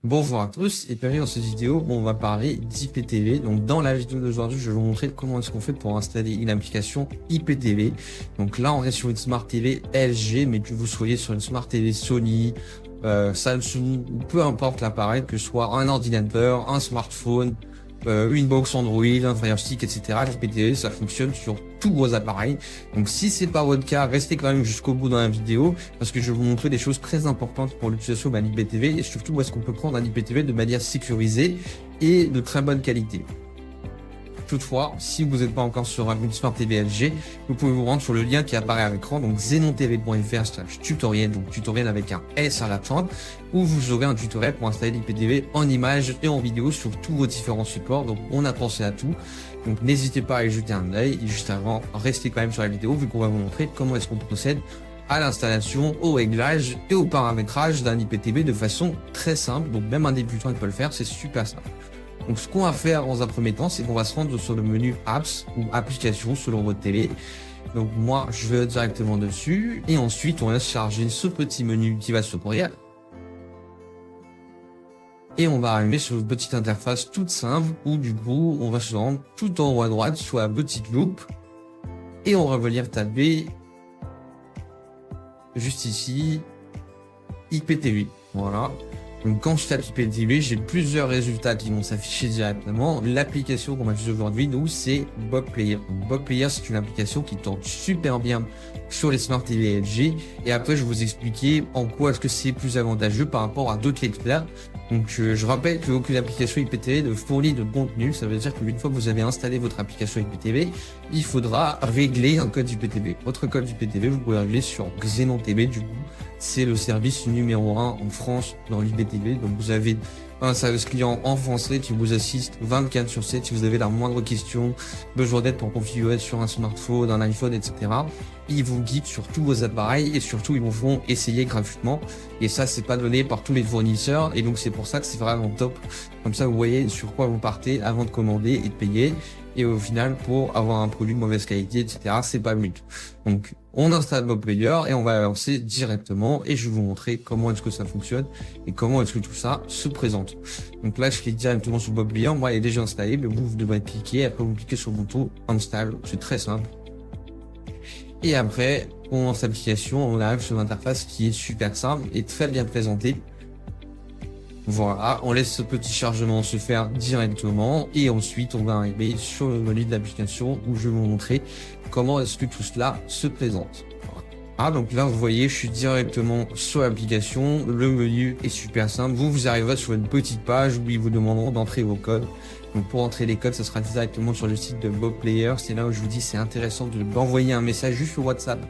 Bonjour à tous et bienvenue dans cette vidéo où on va parler d'IPTV. Donc dans la vidéo d'aujourd'hui, je vais vous montrer comment est-ce qu'on fait pour installer une application IPTV. Donc là, on reste sur une Smart TV LG, mais que vous soyez sur une Smart TV Sony, Samsung ou peu importe l'appareil, que ce soit un ordinateur, un smartphone, une box Android, un Fire Stick, etc. l'IPTV, ça fonctionne sur tous vos appareils. Donc si c'est pas votre cas, restez quand même jusqu'au bout dans la vidéo parce que je vais vous montrer des choses très importantes pour l'utilisation d'un IPTV et surtout où est-ce qu'on peut prendre un IPTV de manière sécurisée et de très bonne qualité. Toutefois, si vous n'êtes pas encore sur une Smart TV LG, vous pouvez vous rendre sur le lien qui apparaît à l'écran, donc xenontv.fr/tutoriel, donc tutoriel avec un S à la fin, où vous aurez un tutoriel pour installer l'IPTV en images et en vidéo sur tous vos différents supports. Donc on a pensé à tout. Donc n'hésitez pas à y jeter un œil. Et juste avant, restez quand même sur la vidéo vu qu'on va vous montrer comment est-ce qu'on procède à l'installation, au réglage et au paramétrage d'un IPTV de façon très simple. Donc même un débutant peut le faire, c'est super simple. Donc ce qu'on va faire dans un premier temps, c'est qu'on va se rendre sur le menu Apps ou Applications selon votre télé. Donc moi, je vais directement dessus et ensuite on va charger ce petit menu qui va s'ouvrir. Et on va arriver sur une petite interface toute simple où du coup, on va se rendre tout en haut à droite sur la petite loupe et on va venir taper juste ici IPTV. Voilà. Donc quand je tape IPTV, j'ai plusieurs résultats qui vont s'afficher directement. L'application qu'on va utiliser aujourd'hui, nous, c'est Bob Player. Donc, Bob Player, c'est une application qui tourne super bien sur les Smart TV LG. Et après, je vais vous expliquer en quoi est-ce que c'est plus avantageux par rapport à d'autres experts. Donc je rappelle qu'aucune application IPTV ne fournit de contenu. Ça veut dire qu'une fois que vous avez installé votre application IPTV, il faudra régler un code IPTV. Votre code IPTV, vous pouvez régler sur Xenon TV du coup. C'est le service numéro 1 en France dans l'IPTV. Donc vous avez un service client en français qui vous assiste 24/7 si vous avez la moindre question, besoin d'aide pour configurer sur un smartphone, un iPhone, etc. Ils vous guident sur tous vos appareils et surtout ils vous font essayer gratuitement. Et ça, c'est pas donné par tous les fournisseurs et donc c'est pour ça que c'est vraiment top. Comme ça, vous voyez sur quoi vous partez avant de commander et de payer. Et au final, pour avoir un produit de mauvaise qualité, etc., c'est pas le but. Donc, on installe Bob Player et on va lancer directement et je vais vous montrer comment est-ce que ça fonctionne et comment est-ce que tout ça se présente. Donc là, je clique directement sur Bob Player. Moi, il est déjà installé, mais vous devrez cliquer. Après, vous cliquez sur le bouton Install. C'est très simple. Et après, on lance l'application. On arrive sur l'interface qui est super simple et très bien présentée. Voilà, on laisse ce petit chargement se faire directement et ensuite on va arriver sur le menu de l'application où je vais vous montrer comment est-ce que tout cela se présente. Ah, donc là vous voyez, je suis directement sur l'application, le menu est super simple, vous arriverez sur une petite page où ils vous demanderont d'entrer vos codes. Donc pour entrer les codes, ça sera directement sur le site de Bob Player, c'est là où je vous dis c'est intéressant d'envoyer un message juste sur WhatsApp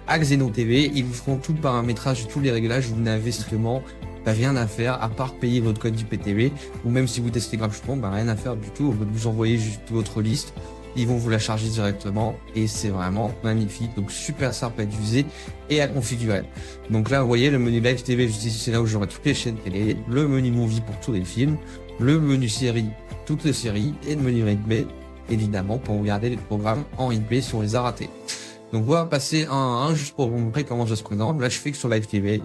à Xenon TV, ils vous feront tout le paramétrage et tous les réglages, vous n'avez strictement rien à faire à part payer votre code IPTV ou même si vous testez gratuitement, rien à faire du tout. Vous envoyez juste votre liste, ils vont vous la charger directement et c'est vraiment magnifique. Donc super simple à utiliser et à configurer. Donc là vous voyez le menu Live TV, c'est là où j'aurai toutes les chaînes télé, le menu Movie pour tous les films, le menu série, toutes les séries et le menu replay évidemment pour regarder les programmes en replay si on les a ratés. Donc on va passer un à un juste pour vous montrer comment ça se présente. Là je fais que sur Live TV.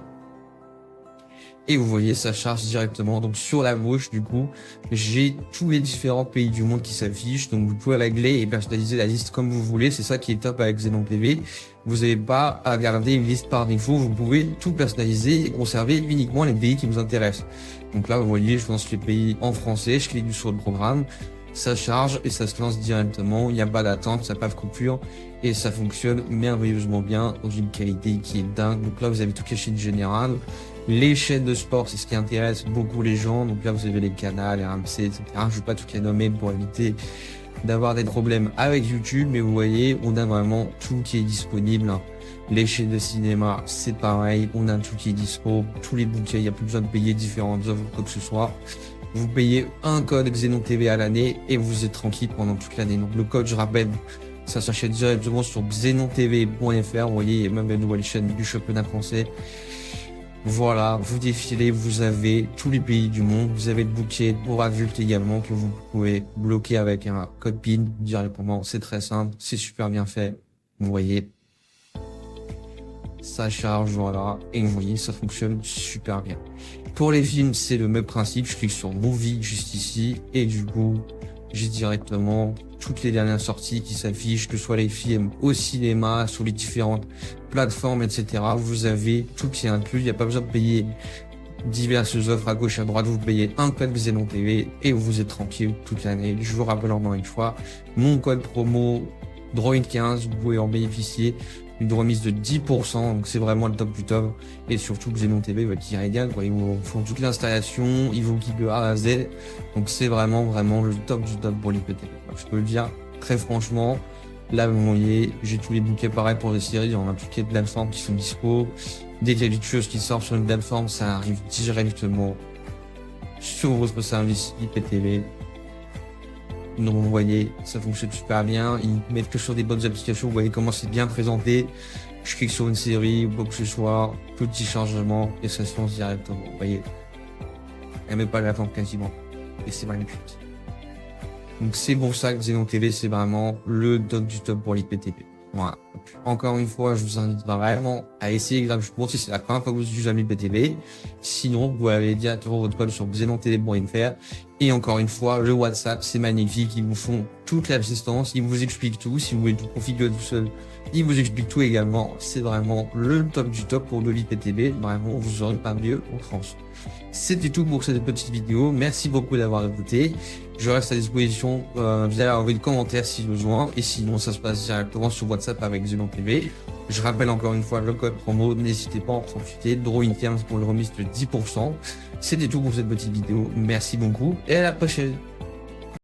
Et vous voyez, ça charge directement. Donc sur la gauche, du coup, j'ai tous les différents pays du monde qui s'affichent. Donc vous pouvez régler et personnaliser la liste comme vous voulez. C'est ça qui est top avec Xenon TV. Vous n'avez pas à garder une liste par défaut. Vous pouvez tout personnaliser et conserver uniquement les pays qui vous intéressent. Donc là, vous voyez, je lance les pays en français. Je clique sur le programme. Ça charge et ça se lance directement. Il n'y a pas d'attente, ça n'a pas de coupure. Et ça fonctionne merveilleusement bien dans une qualité qui est dingue. Donc là, vous avez toutes les chaînes générales. Les chaînes de sport, c'est ce qui intéresse beaucoup les gens. Donc là, vous avez les canals, les RMC, etc. Je ne vais pas tout les nommer pour éviter d'avoir des problèmes avec YouTube. Mais vous voyez, on a vraiment tout qui est disponible. Les chaînes de cinéma, c'est pareil. On a tout qui est dispo. Tous les bouquets, il n'y a plus besoin de payer différentes œuvres ou quoi que ce soit. Vous payez un code Xenon TV à l'année et vous êtes tranquille pendant toute l'année. Donc le code, je rappelle, ça s'achète directement sur xenontv.fr. Vous voyez, il y a même une nouvelle chaîne du championnat français. Voilà, vous défilez, vous avez tous les pays du monde, vous avez le bouquet pour adultes également que vous pouvez bloquer avec un code PIN directement. C'est très simple, c'est super bien fait. Vous voyez, ça charge, voilà, et vous voyez, ça fonctionne super bien. Pour les films, c'est le même principe. Je clique sur Movie juste ici et du coup, j'ai directement toutes les dernières sorties qui s'affichent, que ce soit les films au cinéma, sur les différentes plateformes, etc. Vous avez tout qui est inclus. Il n'y a pas besoin de payer diverses offres à gauche à droite. Vous payez un code Xenon TV et vous êtes tranquille toute l'année. Je vous rappelle encore une fois, mon code promo Droid15, vous pouvez en bénéficier une remise de 10%, donc c'est vraiment le top du top. Et surtout Xenon TV va tirer égal, ils vous font toute l'installation, ils vous guident de A à Z, donc c'est vraiment le top du top pour l'IPTV. Je peux le dire très franchement, là vous voyez, j'ai tous les bouquets pareil pour les séries, on a toutes les plateformes qui sont dispo. Dès qu'il y a quelque chose qui sort sur une plateforme, ça arrive directement sur votre service IPTV. Donc vous voyez, ça fonctionne super bien. Ils mettent que sur des bonnes applications. Vous voyez comment c'est bien présenté. Je clique sur une série ou quoi que ce soit, petit chargement et ça se lance directement. Vous voyez, elle met pas d'attente quasiment et c'est magnifique. Donc c'est pour ça que Xenon TV c'est vraiment le top du top pour l'IPTV. Voilà. Encore une fois, je vous invite vraiment à essayer gratuitement si c'est la première fois que vous utilisez l'IPTV. Sinon, vous avez directement votre code sur xenontv.fr. Et encore une fois, le WhatsApp, c'est magnifique. Ils vous font toute l'assistance. Ils vous expliquent tout. Si vous voulez tout configurer tout seul, ils vous expliquent tout également. C'est vraiment le top du top pour de l'IPTV. Vraiment, vous aurez pas mieux en France. C'était tout pour cette petite vidéo. Merci beaucoup d'avoir écouté. Je reste à disposition. Vous allez envoyer des commentaires si besoin. Et sinon, ça se passe directement sur WhatsApp avec Xenon TV. Je rappelle encore une fois le code promo. N'hésitez pas à en profiter. Droid15 pour le remise de 10%. C'était tout pour cette petite vidéo. Merci beaucoup et à la prochaine.